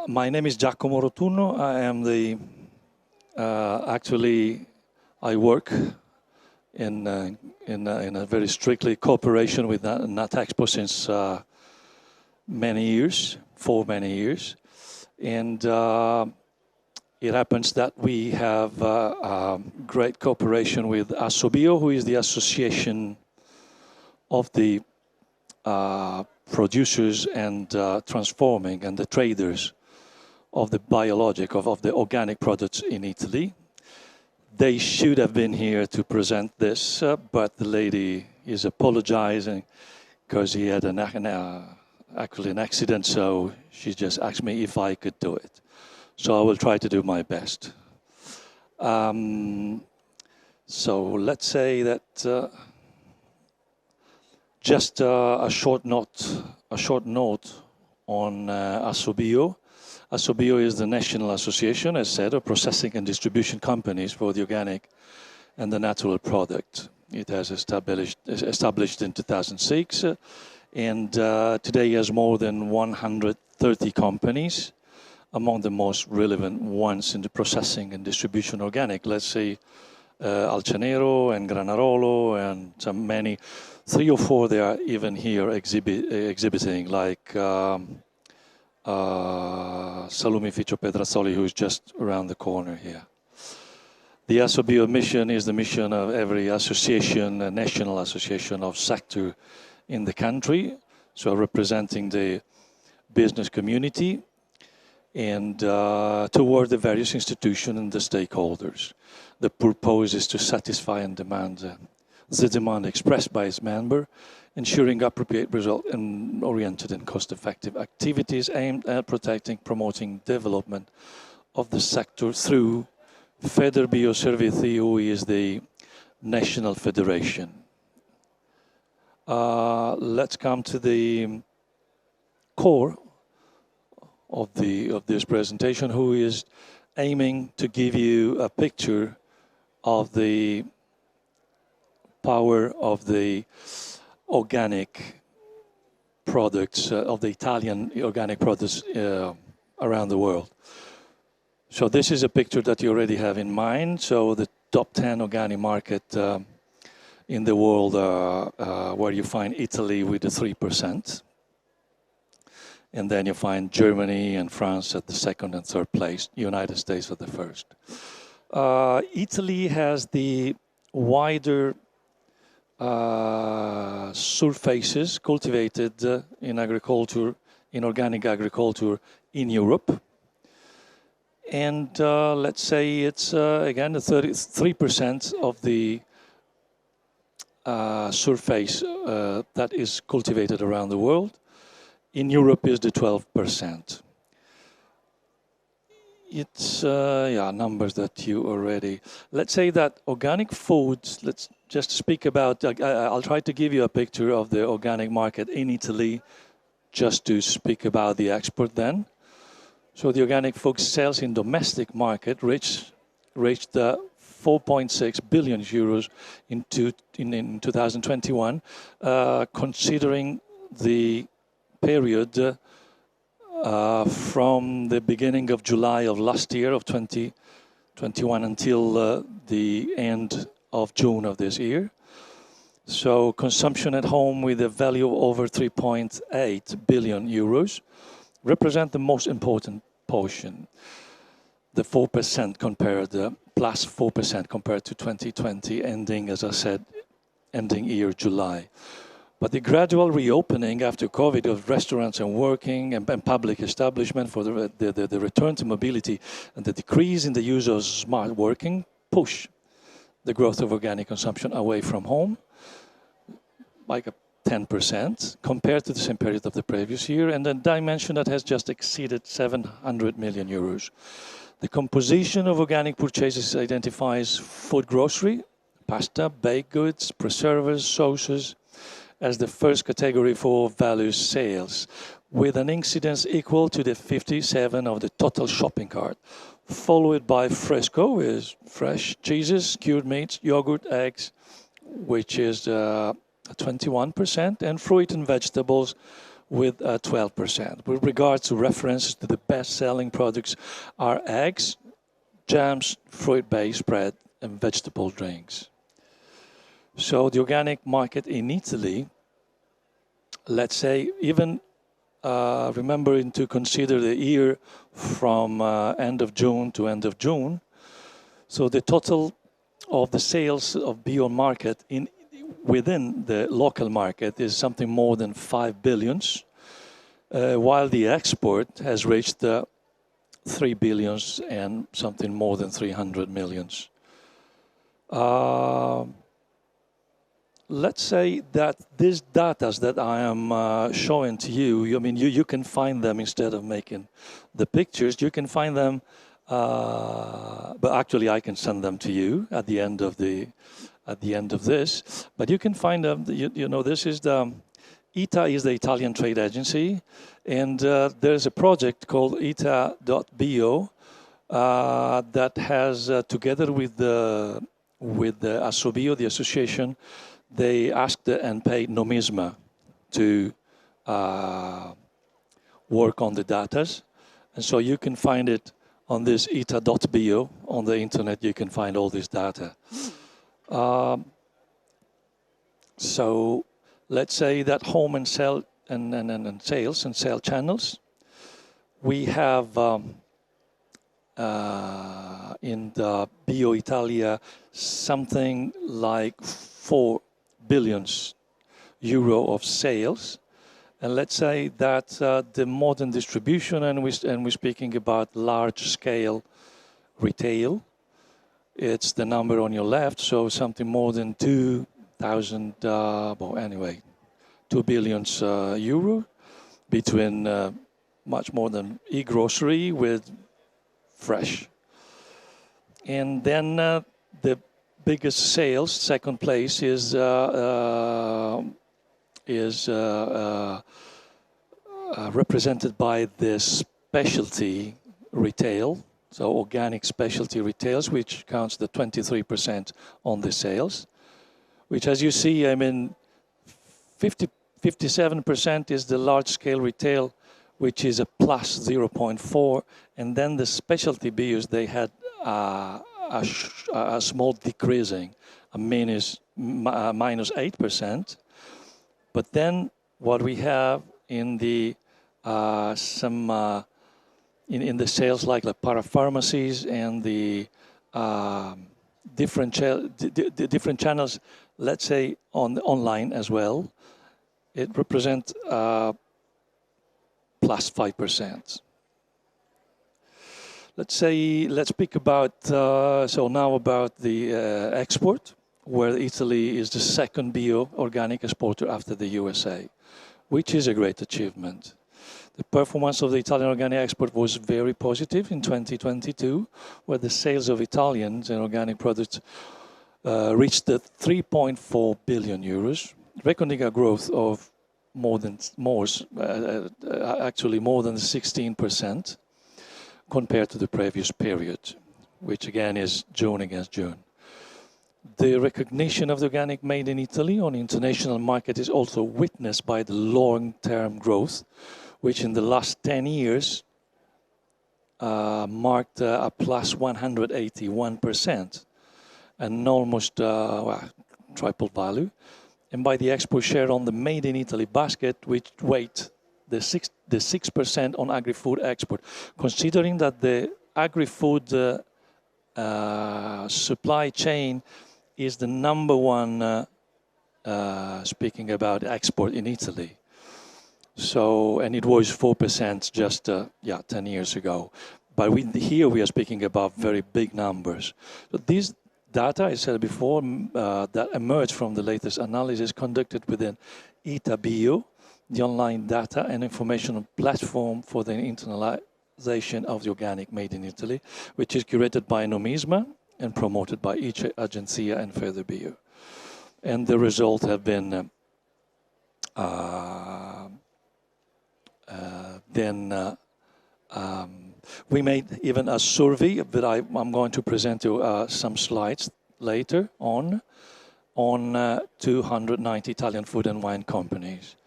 My name is Giacomo Rotunno. I am the actually I work in a very strictly cooperation with NatExpo since many years, for many years, and it happens that we have great cooperation with Assobio, who is the association of the producers and transforming and the traders of the biologic, of the organic products in Italy. They should have been here to present this, but the lady is apologizing because he had actually an accident, so she just asked me if I could do it. So I will try to do my best. So let's say that just a short note on Assobio. Assobio is the national association, as said, of processing and distribution companies for the organic and the natural product. It has established in 2006, and today has more than 130 companies, among the most relevant ones in the processing and distribution organic. Let's say Alcenero and Granarolo and many, 3 or 4 they are even here exhibiting, like Salumificio Pedrazzoli, who is just around the corner here. The Assobio mission is the mission of every association, a national association of sector in the country, so representing the business community and toward the various institutions and the stakeholders. The purpose is to satisfy and demand the demand expressed by its member, ensuring appropriate result and oriented and cost-effective activities aimed at protecting, promoting development of the sector through Federbioservizi, who is the national federation. Let's come to the core of this presentation, who is aiming to give you a picture of the power of the organic products, of the Italian organic products around the world. So this is a picture that you already have in mind. So the top 10 organic market in the world, where you find Italy with the 3%. And then you find Germany and France at the second and third place, United States at the first. Italy has the wider surfaces cultivated in agriculture, in organic agriculture in Europe. And let's say it's, again, the 33% of the surface that is cultivated around the world. In Europe is the 12%. It's, numbers that you already... Let's say that organic foods, let's just speak about... I'll try to give you a picture of the organic market in Italy, just to speak about the export then. So the organic food sales in domestic market reached 4.6 billion euros in 2021, considering the period from the beginning of July of last year, of 2021, until the end of June of this year. So consumption at home with a value of over 3.8 billion euros represent the most important portion, the 4% compared, plus 4% compared to 2020, ending, as I said, ending year July. But the gradual reopening after COVID of restaurants and working and public establishment for the return to mobility and the decrease in the use of smart working push the growth of organic consumption away from home, like 10% compared to the same period of the previous year, and a dimension that has just exceeded 700 million euros. The composition of organic purchases identifies food grocery, pasta, baked goods, preservatives, sauces, as the first category for value sales, with an incidence equal to the 57 of the total shopping cart, followed by fresco, is fresh cheeses, cured meats, yogurt, eggs, which is 21%, and fruit and vegetables with 12%. With regards to references to the best-selling products are eggs, jams, fruit-based bread, and vegetable drinks. So the organic market in Italy, let's say, even remembering to consider the year from end of June to end of June, so the total of the sales of bio market within the local market is something more than 5 billions, while the export has reached 3 billions and something more than 300 millions. Let's say that these data that I am showing to you, I mean, you can find them instead of making the pictures. You can find them, but actually I can send them to you at the end of this. But you can find them. You know, this is ITA is the Italian trade agency, and there's a project called ita.bio that has, together with the Assobio, the association, they asked and paid Nomisma to work on the data. And so you can find it on this ita.bio. On the internet, you can find all this data. So let's say that home and sell and sales and sale channels, we have in the Bio Italia something like 4 billions euro of sales, and let's say that the modern distribution, and we're speaking about large scale retail, it's the number on your left, so something more than 2,000, well anyway, 2 billions euro, between much more than e-grocery with fresh. And then the biggest sales, second place, is represented by the specialty retail, so organic specialty retails, which counts the 23% on the sales, which, as you see, I mean, 57% is the large-scale retail, which is a plus 0.4, and then the specialty BUs, they had a small decreasing, a minus 8%. But then what we have in the in the sales like the parapharmacies and the different channels, let's say online as well, it represents plus 5%. Let's speak about, so now about the export, where Italy is the second bio-organic exporter after the USA, which is a great achievement. The performance of the Italian organic export was very positive in 2022, where the sales of Italians and organic products reached 3.4 billion euros, recording a growth of actually more than 16%. Compared to the previous period, which again is June against June. The recognition of the organic made in Italy on the international market is also witnessed by the long-term growth, which in the last 10 years marked a plus 181% and almost triple value, and by the export share on the made in Italy basket, which weight the 6% on agri-food export, considering that the agri-food supply chain is the number one, speaking about export in Italy. So, and it was 4% just 10 years ago. But here we are speaking about very big numbers. So these data, I said before, that emerged from the latest analysis conducted within ITA Bio, the online data and information platform for the internalization of the organic made in Italy, which is curated by Nomisma and promoted by each Agenzia and Further Bio. And the results have been we made even a survey that I'm going to present you some slides later on 290 Italian food and wine companies.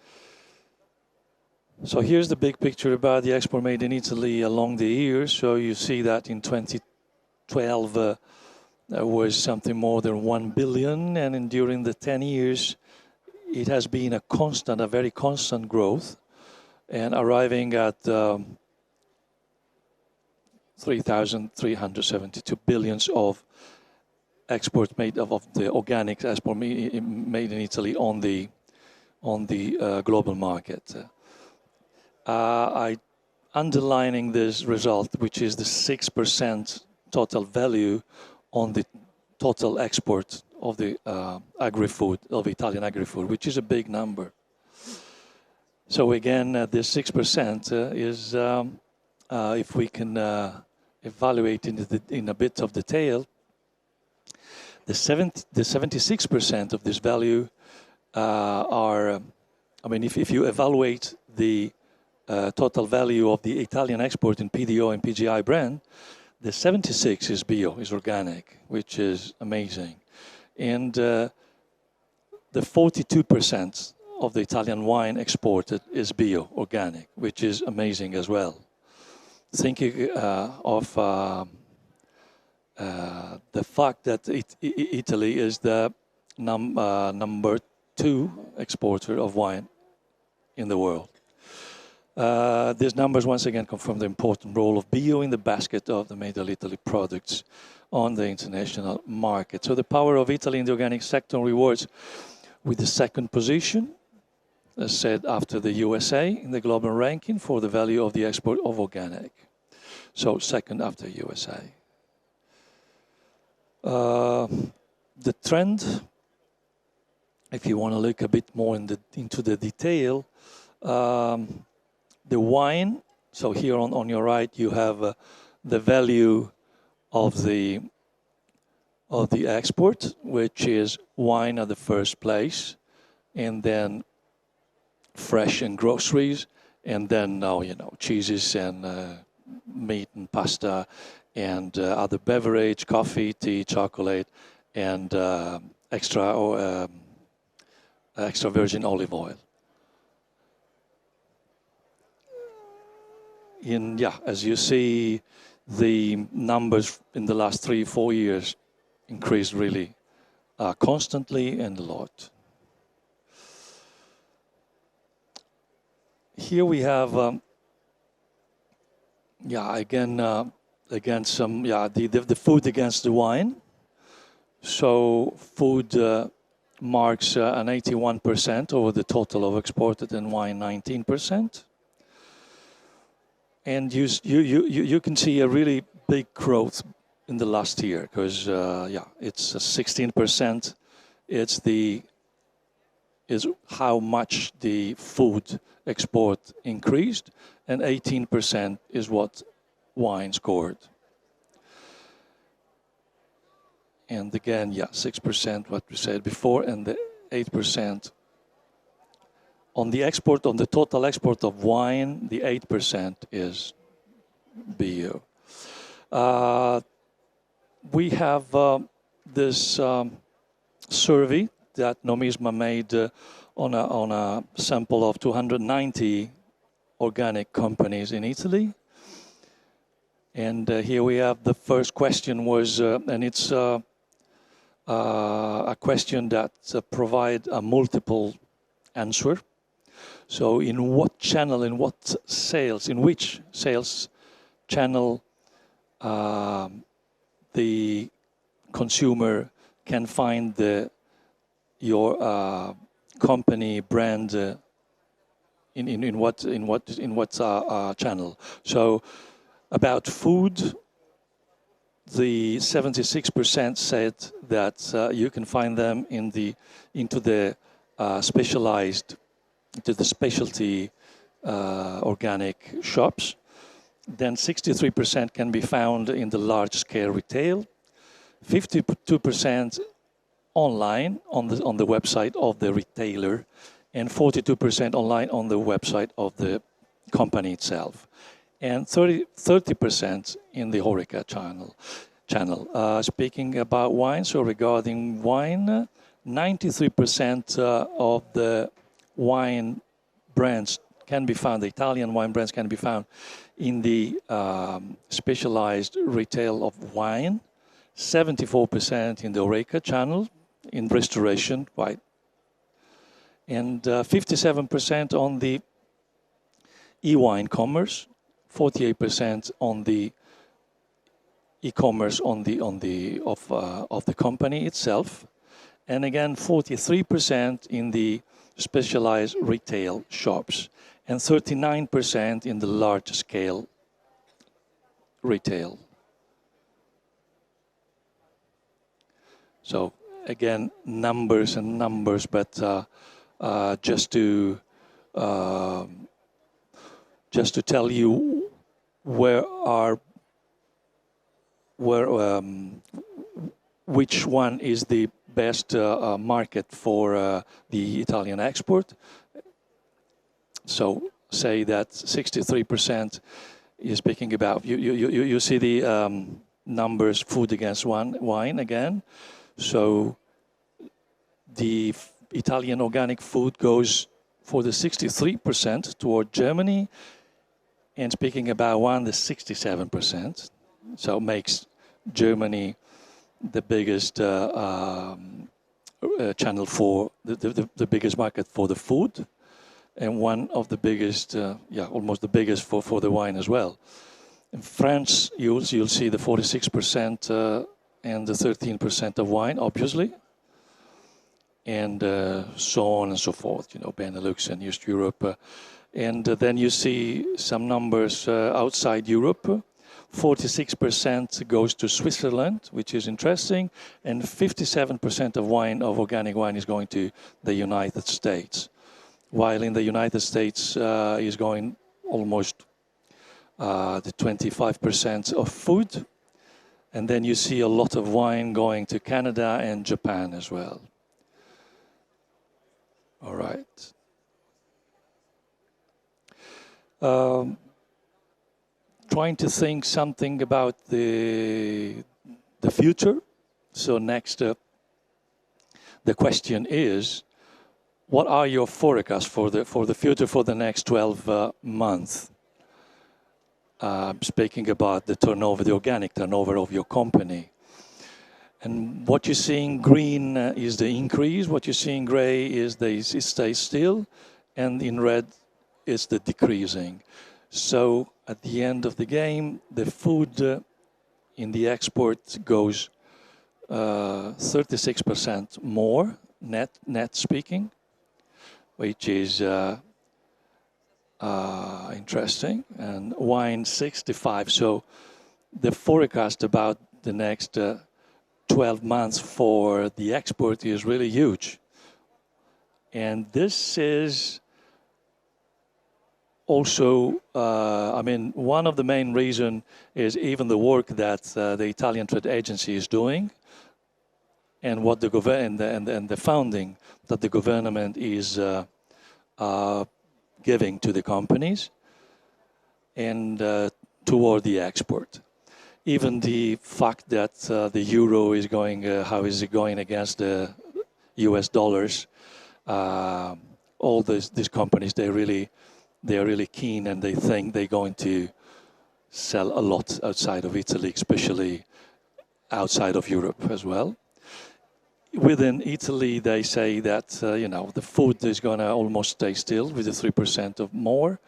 So here's the big picture about the export made in Italy along the years. So you see that in 2012 there was something more than 1 billion, and during the 10 years it has been a very constant growth, and arriving at 3,372 billions of export made of the organic export made in Italy on the global market. I underlining this result, which is the 6% total value on the total export of the agri-food, of Italian agri-food, which is a big number. So again, this 6% is, if we can evaluate in a bit of detail, the 76% of this value are, I mean, if you evaluate the total value of the Italian export in PDO and PGI brand, the 76 is bio, is organic, which is amazing. And the 42% of the Italian wine exported is bio, organic, which is amazing as well. Thinking of the fact that Italy is the number 2 exporter of wine in the world. These numbers once again confirm the important role of bio in the basket of the Made in Italy products on the international market. So the power of Italy in the organic sector rewards with the second position, as said, after the USA in the global ranking for the value of the export of organic. So second after USA. The trend, if you want to look a bit more into the detail, the wine, so here on your right you have the value of the export, which is wine at the first place, and then fresh and groceries, and then now, you know, cheeses and meat and pasta and other beverage, coffee, tea, chocolate, and extra virgin olive oil. As you see, the numbers in the last 3-4 years increased really constantly and a lot. Here we have, again some, the food against the wine. So food marks an 81% over the total of exported, and wine 19%. And you can see a really big growth in the last year, because it's 16%. Is how much the food export increased, and 18% is what wine scored. And again, 6% what we said before, and the 8% on the export, on the total export of wine, the 8% is bio. We have this survey that Nomisma made on a sample of 290 organic companies in Italy. And here we have the first question was, and it's a question that provide a multiple answer. So in what channel, in which sales channel the consumer can find your company brand in what channel? So about food, the 76% said that you can find them into the specialty organic shops. Then 63% can be found in the large-scale retail, 52% online on the website of the retailer, and 42% online on the website of the company itself, and 30% in the HoReCa channel. Speaking about wine, so regarding wine, 93% of the wine brands can be found, the Italian wine brands can be found in the specialized retail of wine, 74% in the HoReCa channel, in restoration, right, and 57% on the e-wine commerce, 48% on the e-commerce of the company itself, and again 43% in the specialized retail shops, and 39% in the large scale retail. So again, numbers and numbers, but just to tell you which one is the best market for the Italian export. So say that 63% is speaking about, you see the numbers, food against wine again. So the Italian organic food goes for the 63% toward Germany, and speaking about wine, the 67%. So makes Germany the biggest channel for the biggest market for the food, and one of the biggest, almost the biggest for the wine as well. In France, you'll see the 46% and the 13% of wine, obviously, and so on and so forth. You know, Benelux and East Europe, and then you see some numbers outside Europe. 46% goes to Switzerland, which is interesting, and 57% of organic wine is going to the United States. While in the United States is going almost the 25% of food, and then you see a lot of wine going to Canada and Japan as well. All right. Trying to think something about the future. So next, the question is, what are your forecasts for the future for the next 12 months? Speaking about the turnover, the organic turnover of your company. And what you see in green is the increase. What you see in gray is it stays still, and in red is the decreasing. So at the end of the game, the food in the export goes 36% more, net speaking, which is interesting, and wine 65. So the forecast about the next 12 months for the export is really huge. And this is also, one of the main reasons is even the work that the Italian Trade Agency is doing, and what the government and the funding that the government is giving to the companies and toward the export. Even the fact that the euro is going, how is it going against the US dollars? All these companies, they are really keen, and they think they're going to sell a lot outside of Italy, especially outside of Europe as well. Within Italy, they say that the food is going to almost stay still with the 3% of more.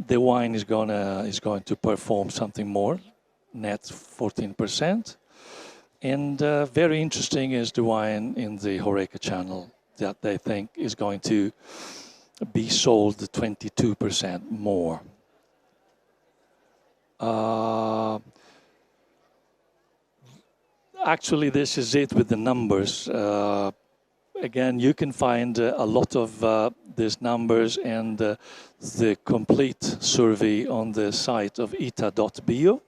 The wine is going to perform something more, net 14%. And very interesting is the wine in the HoReCa channel that they think is going to be sold 22% more. Actually, this is it with the numbers. Again, you can find a lot of these numbers and the complete survey on the site of ita.bio.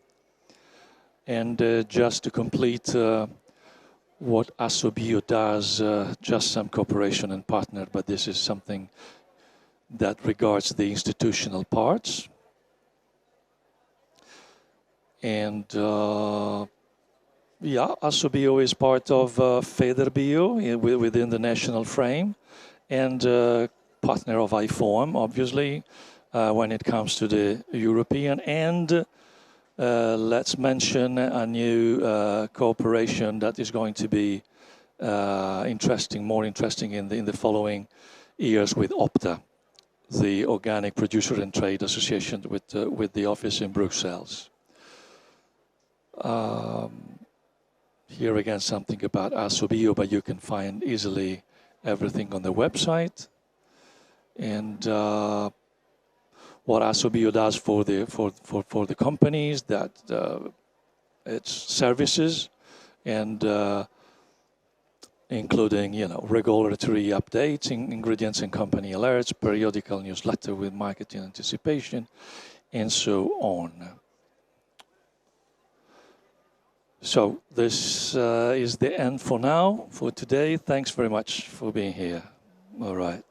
And just to complete what Assobio does, just some cooperation and partner, but this is something that regards the institutional parts. And Assobio is part of Federbio within the national frame, and partner of IFOAM, obviously. when it comes to the European. And let's mention a new cooperation that is going to be more interesting in the following years with OPTA, the Organic Producer and Trade Association with the office in Brussels. Here again something about Asobio, but you can find easily everything on the website. And what Asobio does for the companies, that its services, and including regulatory updates, ingredients and company alerts, periodical newsletter with marketing anticipation, and so on. So this is the end for now, for today. Thanks very much for being here. All right.